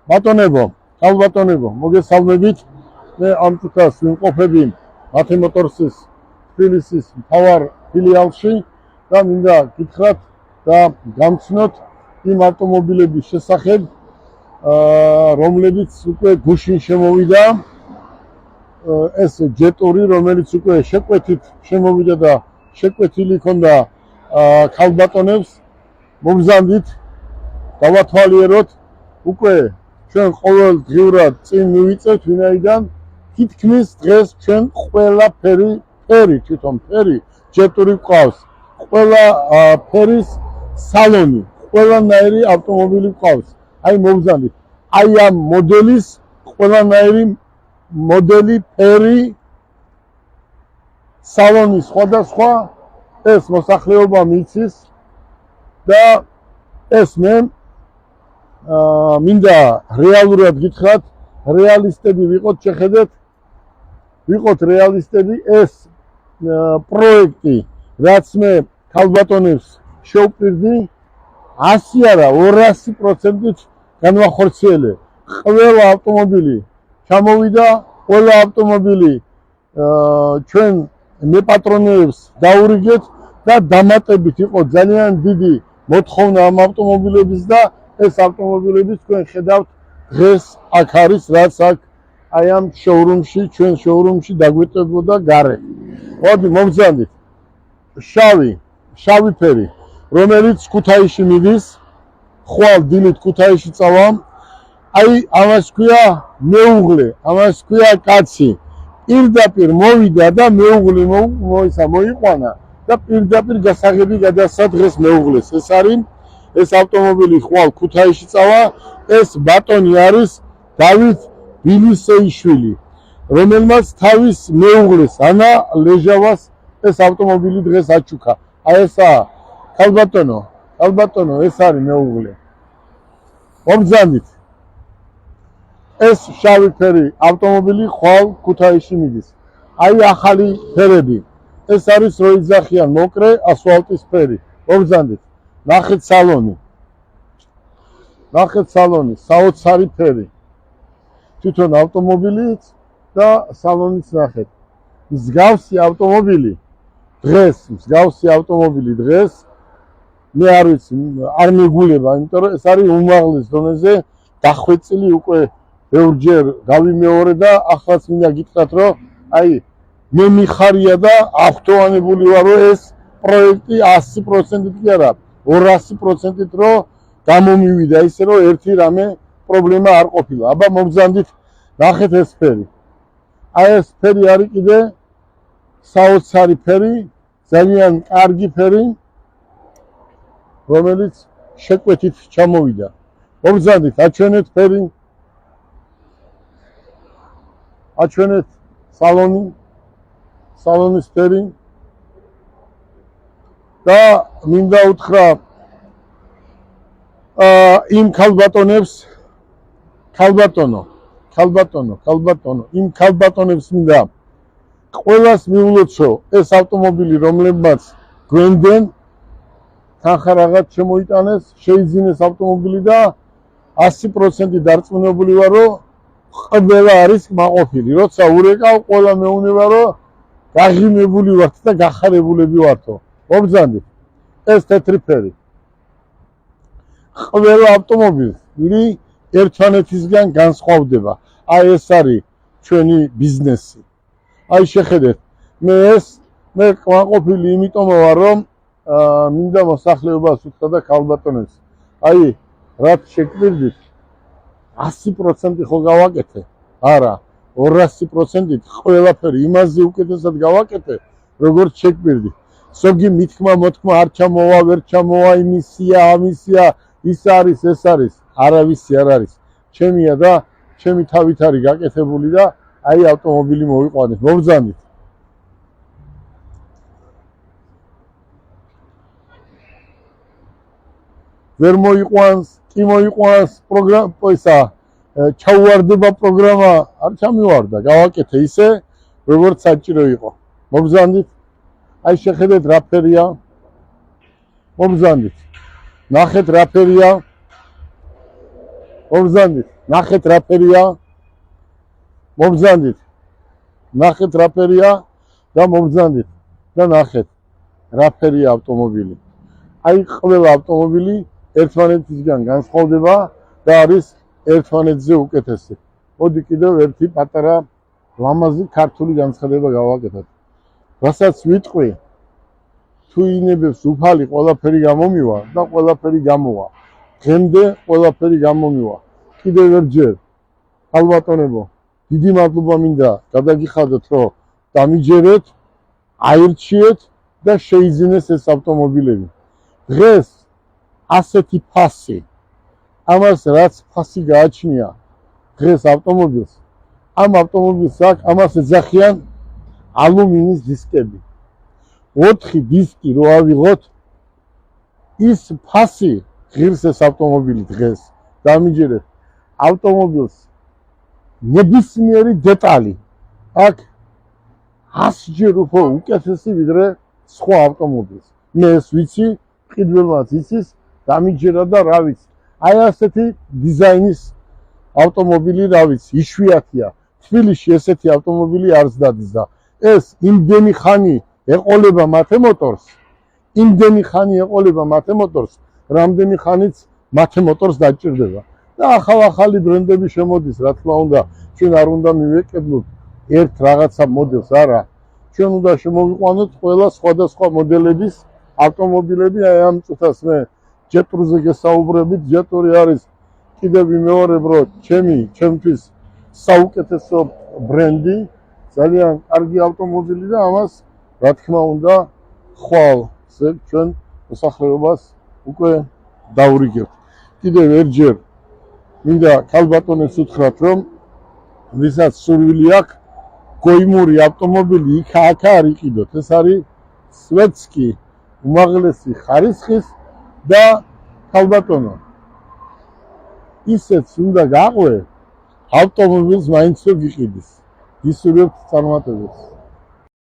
ბატონებო, ქალბატონებო, მოგესალმებით. მე ამ წუთას ვიმყოფები მათე მოტორსის თბილისის მთავარ ფილიალში და მინდა გითხრათ და გამცნოთ იმ ავტომობილების შესახებ, რომლებიც უკვე გუშინ შემოვიდა. ეს ჯეტური, რომელიც უკვე შეკვეთით შემოვიდა და შეკვეთილი ქონდა ქალბატონებს. მომზადდით, დავათვალიეროთ, უკვე ჩვენ ყოველდღიურად წინ მივიწევთ, ვინაიდან თითქმის დღეს ჩვენ ყველა ფერი თვითონ ფერი ჯეტური გვყავს, ყველა ფერის სალონი, ყველანაირი ავტომობილი გვყავს. აი მომზადდით, აი ამ მოდელის ყველანაირი მოდელი, ფერი, სალონი სხვადასხვა, ეს მოსახლეობა მიცის და ეს მე მინდა რეალურად გითხრათ, რეალისტები ვიყოთ, შეხედეთ, ვიყოთ რეალისტები. ეს პროექტი, რაც მე ქალბატონებს შევპირდი, 100 არა 200%-ით განვახორციელე. ყველა ავტომობილი ჩამოვიდა, ყველა ავტომობილი ჩვენ მეპატრონეებს დაურიგეთ და დამატებით იყო ძალიან დიდი მოთხოვნა ამ ავტომობილების და ეს ავტომობილები თქვენ ხედავთ დღეს აქ არის, რაც აქ აი ამ შოურუმში, ჩვენ შოურუმში დაგვეტებოდა გარე. მოდი მომზადდით. შავი ფერი, რომელიც ქუთაისში მიდის, ხვალ დილით ქუთაისში წავამ. აი ამას ქვია მეუღლე, ამას ქვია კაცი. პირდაპირ მოვიდა და მეუღლე მოიყვანა და პირდაპირ გასაღები გადასცა დღეს მეუღლეს. ეს არის ეს ავტომობილი ხვალ ქუთაისში წავა. ეს ბატონი არის დავით ბილისეიშვილი, რომელმაც თავის მეუღლეს ანა ლეჟავას ეს ავტომობილი დღეს აჩუქა. აი ესაა ქალბატონო, ეს არის მეუღლე. მომზადდით. ეს შავი ფერი ავტომობილი ხვალ ქუთაისში მიდის. აი ახალი ფერები. ეს არის რო იძახიან მოკრე ასფალტის ფერი. მომზადდით. ნახეთ სალონი, საოცარი ფერი. თვითონ ავტომობილიც და სალონიც ნახეთ. მსგავსი ავტომობილი დღეს მე არ ვიცი, არ მეგულება, იმიტომ რომ ეს არის უმაღლეს დონეზე დახვეწილი, უკვე ბევრჯერ გავიმეორე და ახლაც მინდა გითხრათ, რომ აი მე მიხარია და აღთოვანებული ვარ, რომ ეს პროექტი 100%-ით კი არა, 200%-ით რომ გამომივიდა, ისე რომ ერთი რამე პრობლემა არ ყოფილა. აბა მომზადდით, ნახეთ ეს ფერი. აი ეს ფერი არის კიდე საოცარი ფერი, ძალიან კარგი ფერი, რომელიც შეკვეთით ჩამოვიდა. მომზადდით, აჩვენეთ ფერი, აჩვენეთ სალონის ფერი და მინდა უთხრა იმ ქალბატონებს, იმ ქალბატონებს მინდა ყველას მიულოცო, ეს ავტომობილი, რომლებმაც გვენდენ თანხარაღად შემოიტანეს, შეიძინეს ავტომობილი და 100% დარწმუნებული ვარ, რომ ყველა არის კმაყოფილი. როცა ურეკავ, ყველა მეუნება, რომ გაღიმებული ვართ და გახარებულები ვართო. მომზადდით. ეს თეთრი ფერი. ყველა ავტომობილი ერთმანეთისგან განსხვავდება. აი ეს არის ჩვენი ბიზნესი. აი შეხედეთ, მე კმაყოფილი იმიტომ ვარ, რომ მინდა მოსახლეობას უთხრა და ქალბატონებს. აი რაც შეკვირდით 100% ხო გავაკეთე? არა, 200%-ით ყველაფერი იმაზე უკეთესად გავაკეთე, როგორც შეკვირდით. ზოგი მითქმა მოთქმა არ ჩამოვა, ვერ ჩამოვა, იმისია, ამისია, ის არის, ეს არის, არავისი არ არის. ჩემია და ჩემი თავით არის გაკეთებული და აი ავტომობილი მოვიყვანეთ. მომზადდით. ვერ მოიყვანს, კი მოიყვანს პროგრამა, ჩაუვარდება პროგრამა, არ ჩამივარდა, გავაკეთე ისე, როგორც საჭირო იყო. მომზადდით. აი შეხედეთ რა ფერია. მომზადდით. ნახეთ რა ფერია. მობრძანდით, ნახეთ რა ფერია, მობრძანდით, ნახეთ რა ფერია და მობრძანდით და ნახეთ რა ფერია ავტომობილი. აი ყველა ავტომობილი ერთმანეთისგან განსხვავდება და არის ერთმანეთზე უკეთესი. მოდი კიდევ ერთი პატარა ლამაზი ქართული განცხადება გავაკეთოთ. რასაც ვიტყვი, თუ ინებებს უფალი ყველაფერი გამომივა და ყველაფერი გამოვა. დღემდე ყველაფერი გამომივა. კიდევ ერჯერ, ალბათონებო, დიდი მადლობა მინდა გადაგიხადოთ, რომ დამიჯერეთ, აირჩიეთ და შეიძინეს ეს ავტომობილები. დღეს ასეთი ფასი, ამას რაც ფასი გააჩნია დღეს ავტომობილს, ამ ავტომობილს აქვს, ამას ეძახიან ალუმინის დისკები. 4 დისკი რო ავიღოთ, ის ფასი ღირს ეს ავტომობილი დღეს. დამიჯერეთ ავტომობილს ნებისმიერი დეტალი აქ 100 ჯერ უფრო უკეთესი ვიდრე სხვა ავტომობილს. მე ეს ვიცი, ყიდველმაც იცის, დამიჯერა და რა ვიცი. აი ასეთი დიზაინის ავტომობილი რა ვიცი, იშვიათია. თბილისში ესეთი ავტომობილი არც დადის და ეს იმდენი ხანი ეყოლება მათე მოტორს, რამდენი ხანიც მათე მოტორს დაჭირდება. და ახალი ბრენდები შემოდის, რა თქმა უნდა, ჩვენ არ უნდა მივეკიდოთ ერთ რაღაცა მოდელს, არა. ჩვენ უნდა შემოვიყვანოთ ყველა სხვადასხვა მოდელების ავტომობილები. აი ამ წუთას მე ჯეტრუზე გესაუბრებით, ჯეტური არის კიდევ ვიმეორებ, რომ ჩემთვის საუკეთესო ბრენდი, ძალიან კარგი ავტომობილი და ამას რა თქმა უნდა ხვალ ჩვენ მოსახლეობას უკვე დავრიგებთ. კიდევ ერჯერ მინდა ქალბატონებს უთხრათ, რომ ვისაც სურვილი აქვს გოიმური ავტომობილი იქ არ იყიდოთ. ეს არის სვეტსკი, უმაღლესი ხარისხის და ქალბატონო ისეც უნდა გაყვე ავტომობილს მაინც რომ გიყიდეს. გისურვებთ წარმატებას.